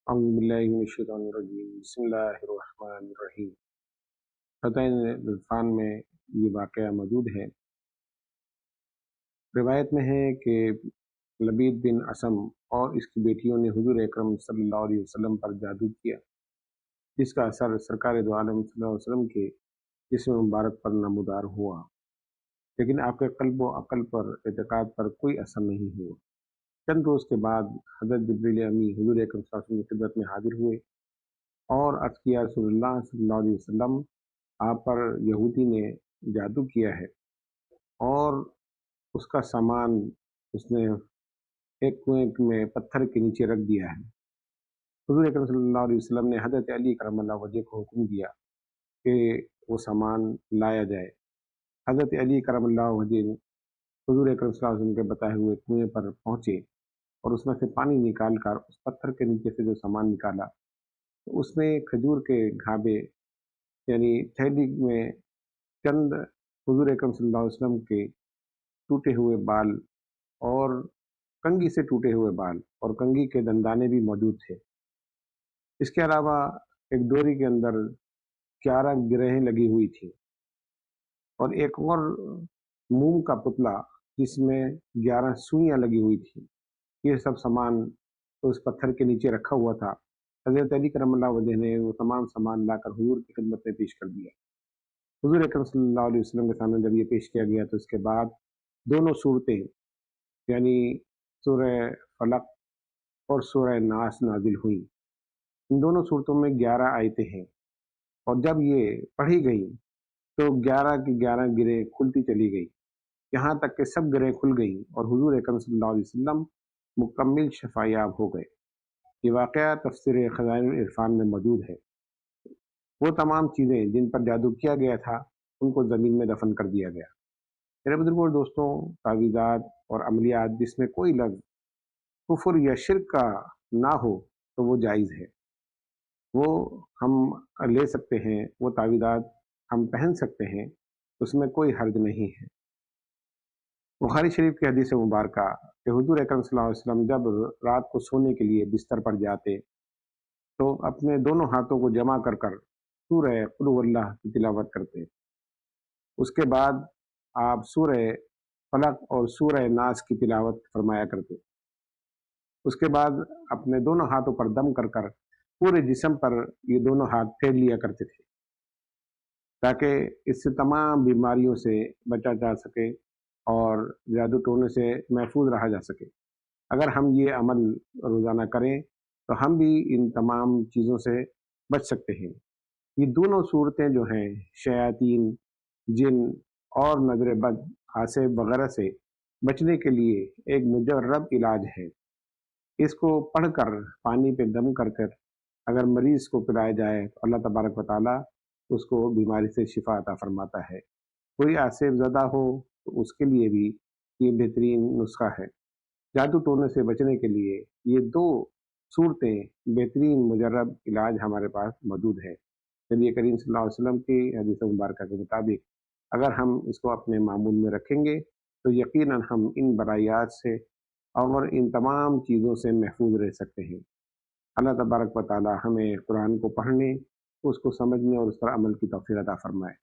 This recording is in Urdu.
اعوذ باللہ من الشیطان الرجیم بسم اللہ الرحمن الرحیم۔ فتح عرفان میں یہ واقعہ موجود ہے۔ روایت میں ہے کہ لبید بن اسم اور اس کی بیٹیوں نے حضور اکرم صلی اللہ علیہ وسلم پر جادو کیا، جس کا اثر سرکار دو عالم صلی اللہ علیہ وسلم کے جسم مبارک پر نمودار ہوا، لیکن آپ کے قلب و عقل پر اعتقاد پر کوئی اثر نہیں ہوا۔ چند روز کے بعد حضرت جبریل امی حضور اکرم صلی اللہ علیہ وسلم کی خدمت میں حاضر ہوئے اور عرض کیا، رسول اللہ صلی اللہ علیہ وسلم، آپ پر یہودی نے جادو کیا ہے اور اس کا سامان اس نے ایک کنویں میں پتھر کے نیچے رکھ دیا ہے۔ حضور اکرم صلی اللہ علیہ وسلم نے حضرت علی کرم اللہ وجہ کو حکم دیا کہ وہ سامان لایا جائے۔ حضرت علی کرم اللہ وجہ حضور اکرم صلی اللہ علیہ وسلم کے بتائے ہوئے کنویں پر پہنچے اور اس میں سے پانی نکال کر اس پتھر کے نیچے سے جو سامان نکالا، تو اس میں کھجور کے گھابے یعنی تھیلی میں چند حضور اکرم صلی اللہ علیہ وسلم کے ٹوٹے ہوئے بال اور کنگھی سے ٹوٹے ہوئے بال اور کنگھی کے دندانے بھی موجود تھے۔ اس کے علاوہ ایک ڈوری کے اندر 11 گرہیں لگی ہوئی تھیں اور ایک اور موم کا پتلا جس میں 11 سوئیاں لگی ہوئی تھیں۔ یہ سب سامان اس پتھر کے نیچے رکھا ہوا تھا۔ حضرت علی کرم اللہ وجہ نے وہ تمام سامان لا کر حضور کی خدمت میں پیش کر دیا۔ حضور اکرم صلی اللہ علیہ وسلم کے سامنے جب یہ پیش کیا گیا تو اس کے بعد دونوں صورتیں یعنی سورہ فلق اور سورہ ناس نازل ہوئیں۔ ان دونوں صورتوں میں 11 آیتیں ہیں اور جب یہ پڑھی گئیں تو 11 کی 11 گرہیں کھلتی چلی گئی، یہاں تک کہ سب گرہیں کھل گئیں اور حضور اکرم صلی اللہ علیہ وسلم مکمل شفا یاب ہو گئے۔ یہ واقعہ تفسیر خزائن العرفان میں موجود ہے۔ وہ تمام چیزیں جن پر جادو کیا گیا تھا ان کو زمین میں دفن کر دیا گیا۔ میرے بزرگوں اور دوستوں، تعویذات اور عملیات جس میں کوئی لفظ کفر یا شرک کا نہ ہو تو وہ جائز ہے، وہ ہم لے سکتے ہیں، وہ تعویذات ہم پہن سکتے ہیں، اس میں کوئی حرج نہیں ہے۔ بخاری شریف کی حدیث مبارکہ کہ حضور اکرم صلی اللہ علیہ وسلم جب رات کو سونے کے لیے بستر پر جاتے تو اپنے دونوں ہاتھوں کو جمع کر کر سورہ قل هو اللہ کی تلاوت کرتے۔ اس کے بعد آپ سورہ فلق اور سورہ ناس کی تلاوت فرمایا کرتے۔ اس کے بعد اپنے دونوں ہاتھوں پر دم کر کر پورے جسم پر یہ دونوں ہاتھ پھیر لیا کرتے تھے تاکہ اس سے تمام بیماریوں سے بچا جا سکے اور جادو ٹونے سے محفوظ رہا جا سکے۔ اگر ہم یہ عمل روزانہ کریں تو ہم بھی ان تمام چیزوں سے بچ سکتے ہیں۔ یہ دونوں صورتیں جو ہیں شیاطین، جن اور نظر بد، حاسد وغیرہ سے بچنے کے لیے ایک مجرب علاج ہے۔ اس کو پڑھ کر پانی پہ دم کر کر اگر مریض کو پلایا جائے تو اللہ تبارک و تعالیٰ اس کو بیماری سے شفا عطا فرماتا ہے۔ کوئی آسیب زدہ ہو تو اس کے لیے بھی یہ بہترین نسخہ ہے۔ جادو ٹونے سے بچنے کے لیے یہ دو صورتیں بہترین مجرب علاج ہمارے پاس موجود ہے۔ نبی کریم صلی اللہ علیہ وسلم کی حدیث مبارکہ کے مطابق اگر ہم اس کو اپنے معمول میں رکھیں گے تو یقیناً ہم ان برائیات سے اور ان تمام چیزوں سے محفوظ رہ سکتے ہیں۔ اللہ تبارک و تعالی ہمیں قرآن کو پڑھنے، اس کو سمجھنے اور اس پر عمل کی توفیق عطا فرمائے۔